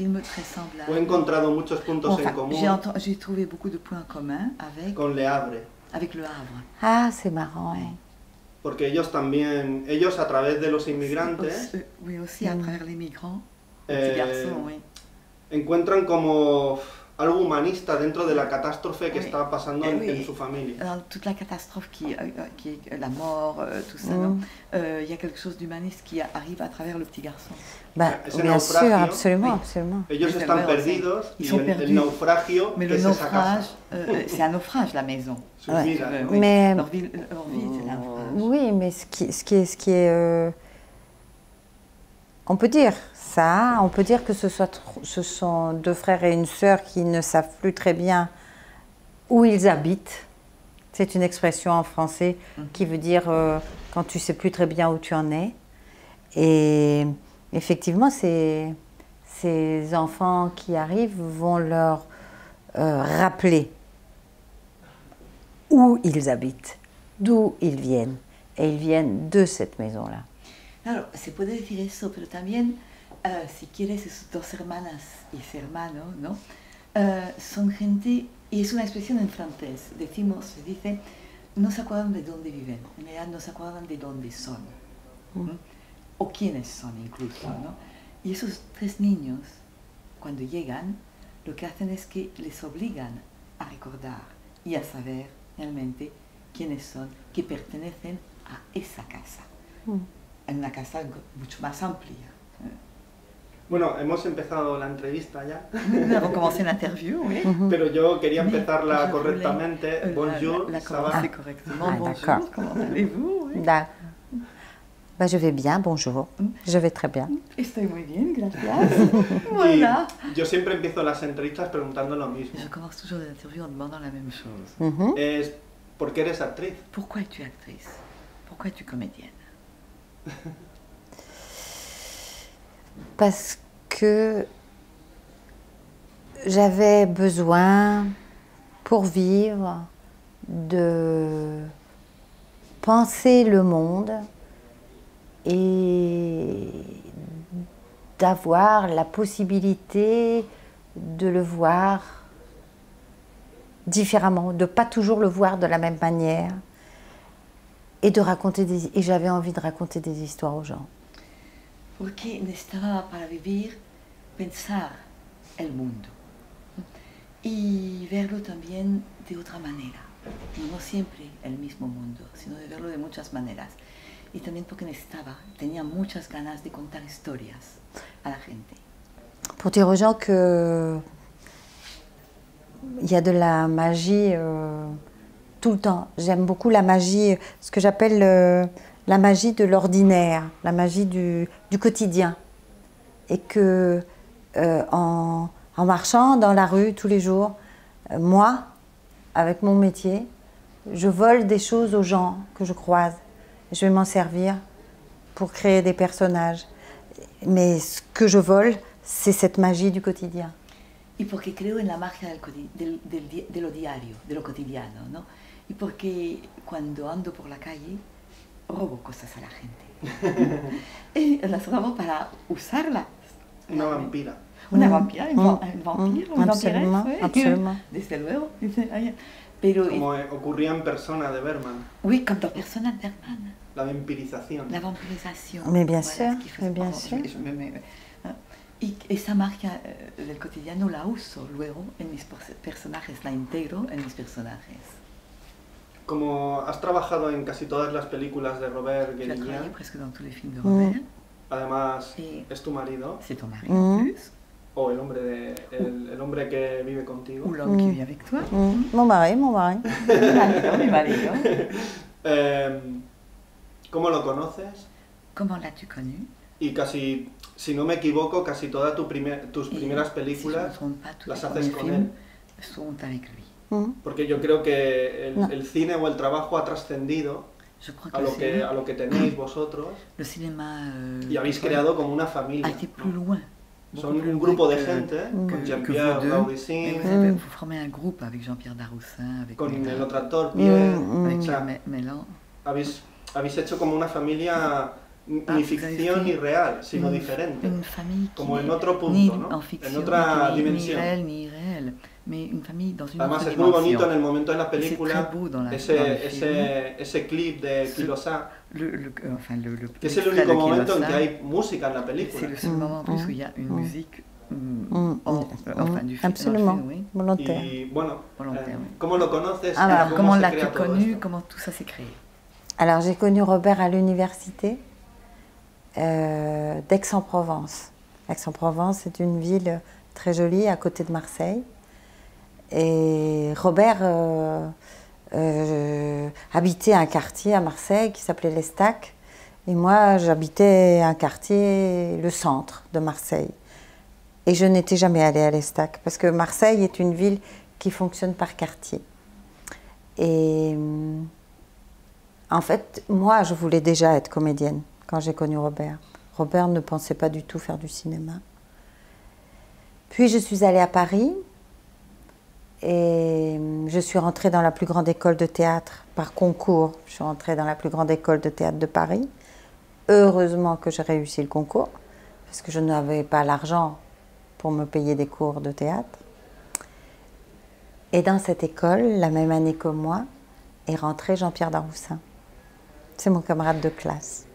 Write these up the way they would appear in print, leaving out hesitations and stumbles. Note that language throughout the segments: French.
film très semblable. He encontrado muchos puntos en Enfin, común j'ai trouvé beaucoup de points communs con Le Havre. avec Le Havre. Ah, c'est marrant, ouais. Porque ellos también, ellos a través de los inmigrantes Oui, aussi à travers les migrants, les Eh, petits garçons, oui. encuentran como algo humanista dentro de la catástrofe que Oui. está pasando Oui. en su familia. Dans toute la catastrophe qui est la mort, tout ça, non il y a quelque chose d'humaniste qui arrive à travers le petit garçon. Bah, Ese bien sûr, naufragio, absolument, oui. absolument. Ellos Les están héroes, perdidos ils y sont el perdus. naufragio Mais que le es esa naufrage, casa. c'est un naufrage, la maison. Sus Ouais. vidas, ¿no? Oui. Mais- Leur vie, c'est un naufrage. Oui, mais ce qui est on peut dire ça, on peut dire que ce sont deux frères et une sœur qui ne savent plus très bien où ils habitent. C'est une expression en français qui veut dire quand tu sais plus très bien où tu en es. Et effectivement, ces enfants qui arrivent vont leur rappeler où ils habitent, d'où ils viennent. Et ils viennent de cette maison-là. Claro, se puede decir eso, pero también, si quieres, sus dos hermanas y ese hermano, ¿no? Son gente, y es una expresión en francés, se dice, no se acuerdan de dónde viven, en realidad no se acuerdan de dónde son, ¿no? O quiénes son incluso, ¿no? Y esos tres niños, cuando llegan, lo que hacen es que les obligan a recordar y a saber realmente quiénes son, que pertenecen a esa casa. En una casa mucho más amplia. Bueno, hemos empezado la entrevista ya, Nous avons commencé l'interview, oui. pero yo quería Mais empezarla je correctamente. voulais, Bonjour, la ça va? commencer correctement. Ah, Bonjour, d'accord. comment allez-vous? Oui. D'accord. Bah, je vais bien, bonjour. Je vais très bien. Estoy muy bien, gracias. Voilà. Y yo siempre empiezo las entrevistas preguntando lo mismo. Je commence toujours l'interview en demandant la même chose. Mhm. Es, ¿por qué eres actriz? Pourquoi es-tu actrice? Pourquoi es-tu comédienne? Parce que j'avais besoin, pour vivre, de penser le monde et d'avoir la possibilité de le voir différemment, de ne pas toujours le voir de la même manière et de raconter et j'avais envie de raconter des histoires aux gens. Porque necesitaba para vivir pensar el mundo y verlo también de otra manera, no siempre el mismo mundo, sino de verlo de muchas maneras. Y también porque tenía muchas ganas de contar historias a la gente. Pour dire aux gens que il y a de la magie tout le temps. J'aime beaucoup la magie, ce que j'appelle la magie de l'ordinaire, la magie du quotidien. Et que en marchant dans la rue tous les jours, moi, avec mon métier, je vole des choses aux gens que je croise. Je vais m'en servir pour créer des personnages. Mais ce que je vole, c'est cette magie du quotidien. Y porque creo en la magia de lo diario, de lo cotidiano, ¿no? Y porque cuando ando por la calle, robo cosas a la gente. Y las robo para usarlas. Una vampira. Una vampira, un vampiro, un Absolument, vampiresse, absolument. Desde luego. Pero, Como ocurría en Persona de Bergman, oui, comme dans Persona de Bergman. la vampirización. La vampirización. Mais bien Voilà, sûr, ce qui fait- mais bien pardon, sûr. je me mets- Y esa magia del cotidiano la uso luego en mis personajes, la integro en mis personajes. Como has trabajado en casi todas las películas de Robert J'ai travaillé Guédiguian, presque dans tous les films de Robert. además Sí. es tu marido, C'est ton mari en plus, o el hombre que vive contigo. ou l'homme qui vit avec toi. Mon mari, mon mari. Mi marido. ¿Cómo lo conoces? Comment l'as-tu connu? Y casi, si no me equivoco, casi todas tus Et primeras si je ne me películas, trompe pas, tous las les haces premiers con films él. sont avec lui. Porque yo creo que No. el cine o el trabajo ha trascendido Je crois a que, lo que tenéis vosotros le cinéma y habéis creado como una a familia. été plus ¿no? loin. Son beaucoup plus un loin grupo de que- gente, con que Jean-Pierre vous deux. Et Gaudissin, vous formez un groupe avec Jean-Pierre Daroussin, avec con Mélan, el otro actor, Pierre. avec O sea, Mélan. habéis hecho como una familia ni ficción ni real, sino diferente. Une famille qui como en n'est otro punto, ni ¿no? en fiction, En otra ni dimensión. réel, ni irréel, mais une famille dans une Además autre es muy bonito dimension. en el momento de la C'est película très beau dans le ese clip de Kilosa, enfin, que es el l'extrait único de momento en que Kilosa, hay música en la c'est película. le seul moment en plus où il y a une musique enfin, du film, Absolument, dans le film, oui. volontaire. Y bueno, Volontaire, oui. ¿cómo lo conoces? Ah, Alors, ¿Cómo comment se l'as-tu crea todo connu? esto? Comment tout ça s'est créé? Alors j'ai connu Robert à l'université d'Aix-en-Provence. Aix-en-Provence, c'est une ville très jolie à côté de Marseille. Et Robert habitait un quartier à Marseille qui s'appelait l'Estac. Et moi, j'habitais un quartier, le centre de Marseille. Et je n'étais jamais allée à l'Estac parce que Marseille est une ville qui fonctionne par quartier. Et en fait, moi, je voulais déjà être comédienne quand j'ai connu Robert. Robert ne pensait pas du tout faire du cinéma. Puis je suis allée à Paris et je suis rentrée dans la plus grande école de théâtre par concours. Je suis rentrée dans la plus grande école de théâtre de Paris. Heureusement que j'ai réussi le concours parce que je n'avais pas l'argent pour me payer des cours de théâtre. Et dans cette école, la même année que moi, est rentré Jean-Pierre Daroussin. C'est mon camarade de classe.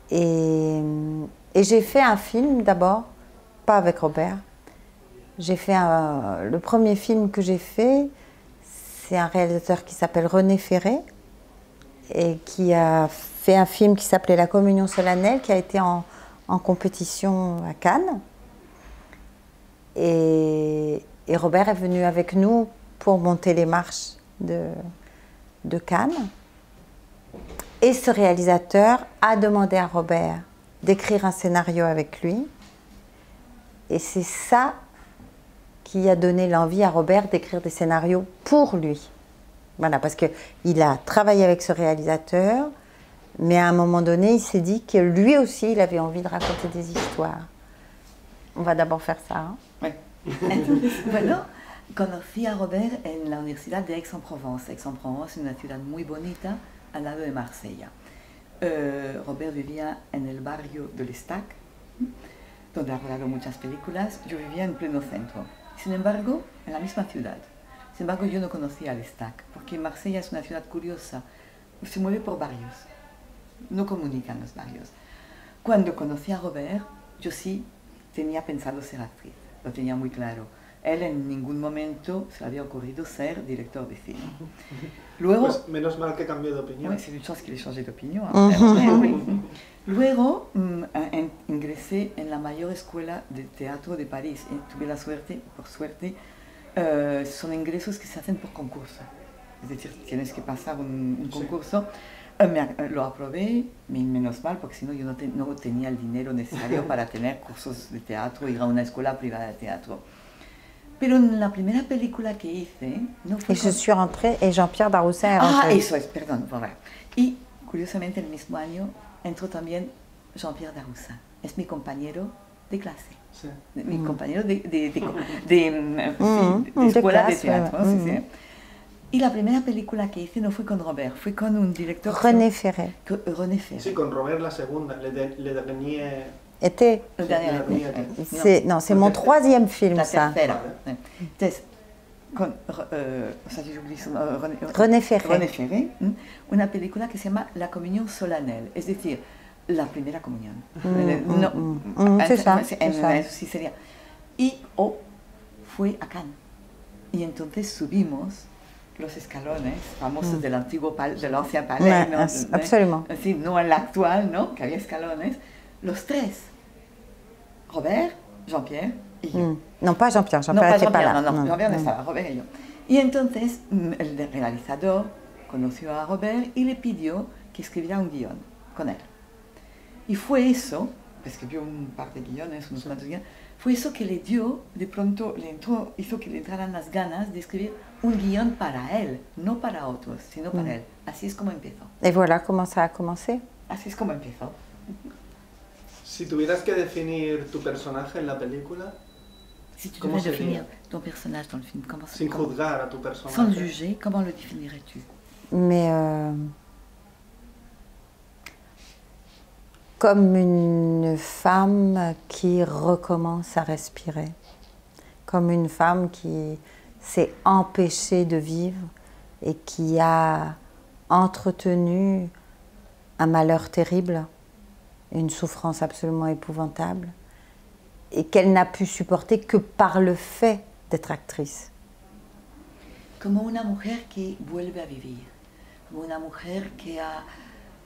Et j'ai fait un film d'abord, pas avec Robert. J'ai fait le premier film que j'ai fait, c'est un réalisateur qui s'appelle René Ferré et qui a fait un film qui s'appelait La Communion solennelle, qui a été en compétition à Cannes. Et Robert est venu avec nous pour monter les marches de Cannes. Et ce réalisateur a demandé à Robert d'écrire un scénario avec lui. Et c'est ça qui a donné l'envie à Robert d'écrire des scénarios pour lui. Voilà, parce qu'il a travaillé avec ce réalisateur, mais à un moment donné, il s'est dit que lui aussi, il avait envie de raconter des histoires. On va d'abord faire ça. Hein? Oui. Entonces, bueno, conocí a Robert en la Universidad de Aix-en-Provence. Aix-en-Provence es una ciudad muy bonita al lado de Marsella. Robert vivía en el barrio del Estac, donde ha rodado muchas películas. Yo vivía en pleno centro. Sin embargo, en la misma ciudad. Sin embargo, yo no conocía el Estac, porque Marsella es una ciudad curiosa. Se mueve por barrios. No comunican los barrios. Cuando conocí a Robert, yo sí tenía pensado ser actriz. Lo tenía muy claro. Él en ningún momento se le había ocurrido ser director de cine. Luego, pues menos mal que cambió de opinión. Oui, c'est une chance qu'il ait changé d'opinion. Oui. Luego ingresé en la mayor escuela de teatro de París. Tuve la suerte, por suerte, son ingresos que se hacen por concurso. Es decir, tienes que pasar un concurso. Lo aprobé, menos mal, porque si no yo no tenía el dinero necesario para tener cursos de teatro, ir a una escuela privada de teatro. Pero en la primera película que hice... No fue je suis rentrée et Jean-Pierre Daroussin est rentré. Ah, eso es, perdón, voilà. Y curiosamente el mismo año entró también Jean-Pierre Daroussin. Es mi compañero de clase. Sí. Mi compañero de escuela de teatro. Sí, sí. Y la primera película que hice no fue con Robert, fue con un director... René Ferré. René Ferré. Sí, con Robert la segunda, Le Dernier... Était... Le dernier été. Non, c'est mon troisième film, la ça. tercera. Entonces, con René Ferré. René Ferré, una película que se llama La Comunión Solennelle, es decir, la primera comunión. C'est ça. Eso sí sería. Y fue a Cannes. Y entonces subimos los escalones famosos del antiguo del ancien palais, ¿no? Absolument. Sí, no el actual, ¿no? Que había escalones. Los tres. Robert, Jean-Pierre y yo. No, pas Jean-Pierre, Jean-Pierre n'était pas là. No, Jean-Pierre no estaba, Robert y yo. Y entonces el realizador conoció a Robert y le pidió que escribiera un guión con él. Y fue eso, pues que vio un par de guiones, unos cuantos guiones, fue eso que le dio, de pronto hizo que le entraran las ganas de escribir un guión para él, no para otros, sino para él. Así es como empezó. Et voilà comment ça a commencé. Así es como empezó. Si tuvieras que definir tu personaje en la película, si tu devais définir ton personnage dans le film, comment sin juzgar a tu personaje, sans juger, comment le définirais-tu? Mais comme une femme qui recommence à respirer, comme une femme qui s'est empêchée de vivre et qui a entretenu un malheur terrible, une souffrance absolument épouvantable, et qu'elle n'a pu supporter que par le fait d'être actrice. Como una mujer que vuelve a vivir, como una mujer que ha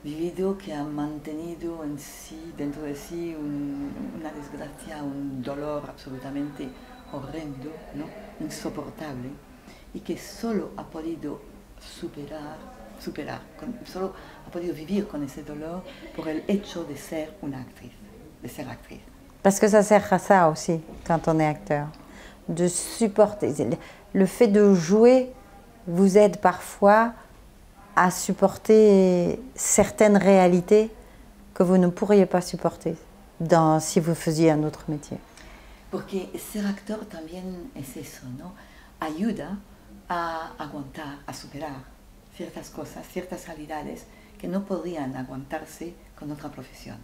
vivido, que ha mantenido en sí, dentro de sí una desgracia, un dolor absolutamente horrendo, ¿no? Insoportable, y que solo ha podido solo ha podido vivir con ese dolor por el hecho de ser una actriz, de ser actriz. Parce que ça sert à ça aussi, quand on est acteur, de supporter. Le fait de jouer vous aide parfois à supporter certaines réalités que vous ne pourriez pas supporter si vous faisiez un autre métier. Porque ser actor también es eso, ¿no? Ayuda a aguantar, a superar ciertas cosas, ciertas realidades que no podrían aguantarse con otra profesión.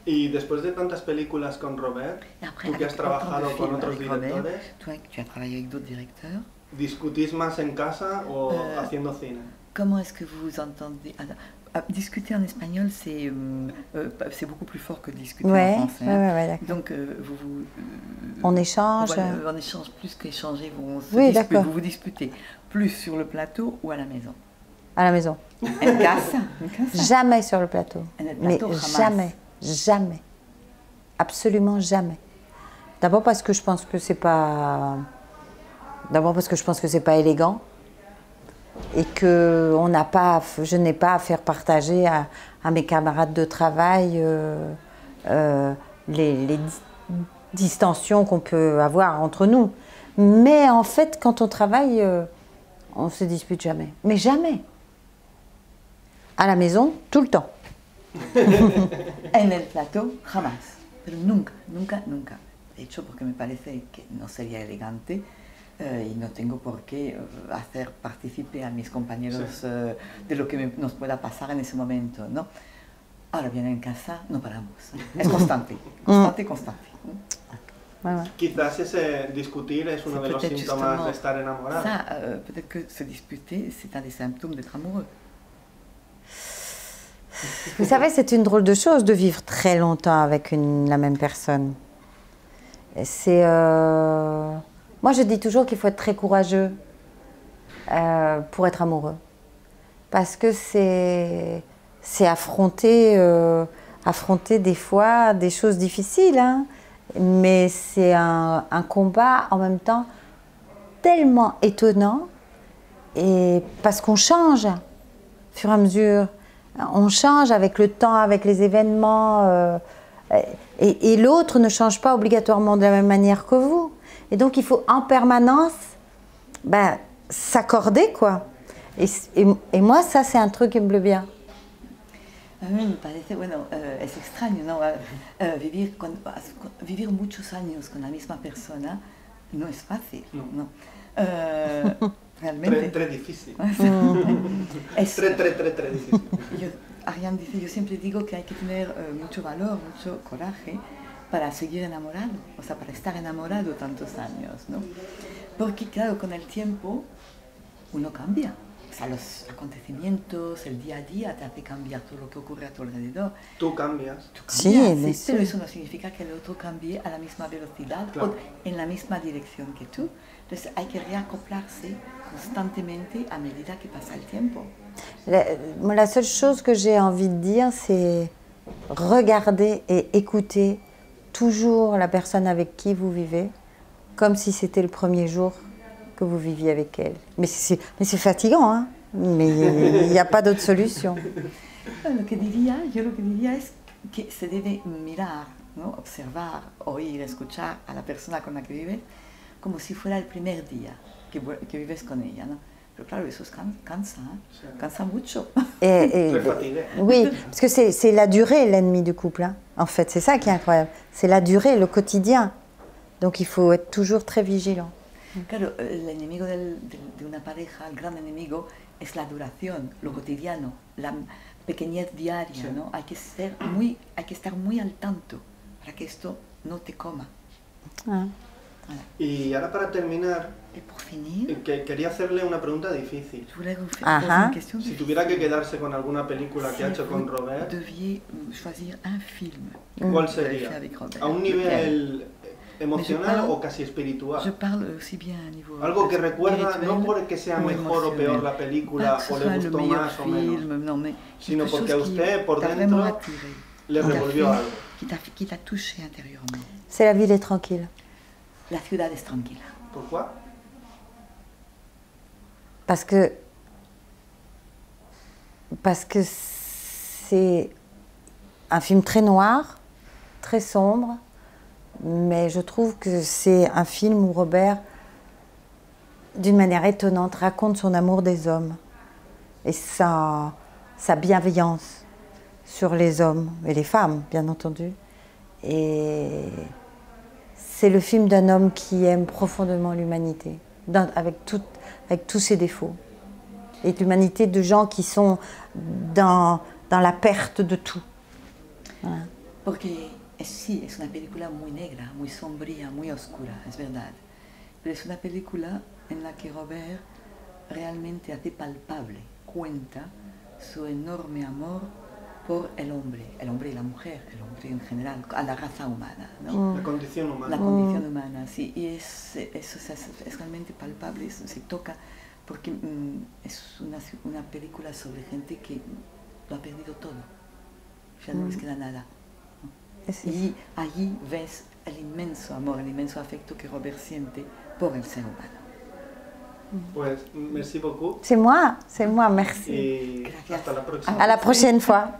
Y después de tantas películas con Robert, tú que has trabajado con otros directores, tu as travaillé avec d'autres directeurs, ¿discutís más en casa o haciendo cine? comment est-ce que vous entendez discuter en espagnol, c'est beaucoup plus fort que discuter en français. Ouais, d'accord. Donc, on échange. On échange plus qu'échanger. Vous vous disputez plus sur le plateau ou à la maison? À la maison. En casa? Jamais sur le plateau. Mais jamais. Jamais. Absolument jamais. D'abord parce que je pense que c'est pas. D'abord parce que je pense que c'est pas élégant. Et que je n'ai pas à faire partager à mes camarades de travail les distensions qu'on peut avoir entre nous. Mais en fait, quand on travaille, on ne se dispute jamais. Mais jamais. À la maison, tout le temps. En el plato, jamás. Pero nunca, nunca, nunca. De hecho, porque me parece que no sería elegante. Y no tengo por qué hacer partícipe a mis compañeros de lo que nos pueda pasar en ese momento, ¿no? Ahora bien, en casa no paramos. Es constante, constante, constante. Quizás ese discutir es uno de los síntomas de estar enamorado. Ça, peut-être que se disputer, c'est un des symptômes d'être amoureux. Vous savez, c'est une drôle de chose de vivre très longtemps avec la même personne. C'est... Moi, je dis toujours qu'il faut être très courageux pour être amoureux. Parce que c'est affronter des fois des choses difficiles, hein, mais c'est un combat en même temps tellement étonnant, et parce qu'on change au fur et à mesure. On change avec le temps, avec les événements, et l'autre ne change pas obligatoirement de la même manière que vous. Et donc, il faut en permanence s'accorder, quoi. Et moi, ça, c'est un truc qui me plaît bien. A mí me parece, bueno, es extraño, ¿no? Vivir muchos años con la misma persona no es fácil, ¿no? Realmente. Très difícil. Es, Très difícil. Ariane dice, yo siempre digo que hay que tener mucho valor, mucho coraje para seguir enamorado, o sea, para estar enamorado tantos años, ¿no? Porque claro, con el tiempo uno cambia, o sea, los acontecimientos, el día a día te hace cambiar todo lo que ocurre a tu alrededor. Tú cambias. Sí, pero eso no significa que el otro cambie a la misma velocidad, claro, o en la misma dirección que tú. Entonces hay que reacoplarse constantemente a medida que pasa el tiempo. La seule chose que j'ai envie de dire, c'est regarder et écouter toujours la personne avec qui vous vivez, comme si c'était le premier jour que vous viviez avec elle. Mais c'est fatigant, hein, mais il n'y a pas d'autre solution. Yo lo que diría es que se debe mirar, ¿no? Observar, oír, escuchar a la persona con la que vives como si fuera el primer día que vives con ella, ¿no? Pero claro, eso cansa, ¿eh? Cansa mucho. Oui, parce que c'est la durée l'ennemi du couple, hein. En fait, c'est ça qui est incroyable. C'est la durée, le quotidien. Donc il faut être toujours très vigilant. Claro, el enemigo de una pareja, el gran enemigo, es la duración, lo cotidiano, pequeñez diaria, sí. ¿no? Hay que estar muy al tanto para que esto no te coma. Ah. Voilà. Y ahora para terminar, Et pour finir, quería hacerle una pregunta difícil. je voulais vous faire Ajá. poser une question. Si tuviera que quedarse con alguna película que ha hecho con Robert, deviez choisir un film. ¿cuál que vous avez sería? fait avec Robert. ¿A un nivel emocional parle- o casi espiritual? Je parle aussi bien à niveau Algo que recuerda, spirituel no porque sea ou mejor o peor la émotionnel. película Pas que o ce le soit le gustó meilleur más o menos, film, non, mais sino quelque porque a chose qui usted por t'a dentro vraiment attiré, le qui t'a revolvió fait- algo. qui t'a touché intérieurement. C'est La ville est tranquille. La ciudad es tranquila. Pourquoi? Parce que c'est un film très noir, très sombre, mais je trouve que c'est un film où Robert, d'une manière étonnante, raconte son amour des hommes et sa bienveillance sur les hommes et les femmes, bien entendu. Et c'est le film d'un homme qui aime profondément l'humanité, avec tous ses défauts. Et l'humanité de gens qui sont dans la perte de tout. Voilà. Porque sí, es una película muy negra, muy sombría, muy oscura, es verdad. Pero es una película en la que Robert realmente hace palpable, cuenta su enorme amor por el hombre y la mujer, el hombre en general, a la raza humana, ¿no? La condición humana. La condición humana, sí, y eso es realmente palpable, eso se toca, porque es una película sobre gente que lo ha perdido todo, ya no les queda nada. ¿No? Y allí ves el inmenso amor, el inmenso afecto que Robert siente por el ser humano. Pues, merci beaucoup. C'est moi, merci. Y Gracias. hasta la próxima. À la prochaine fois.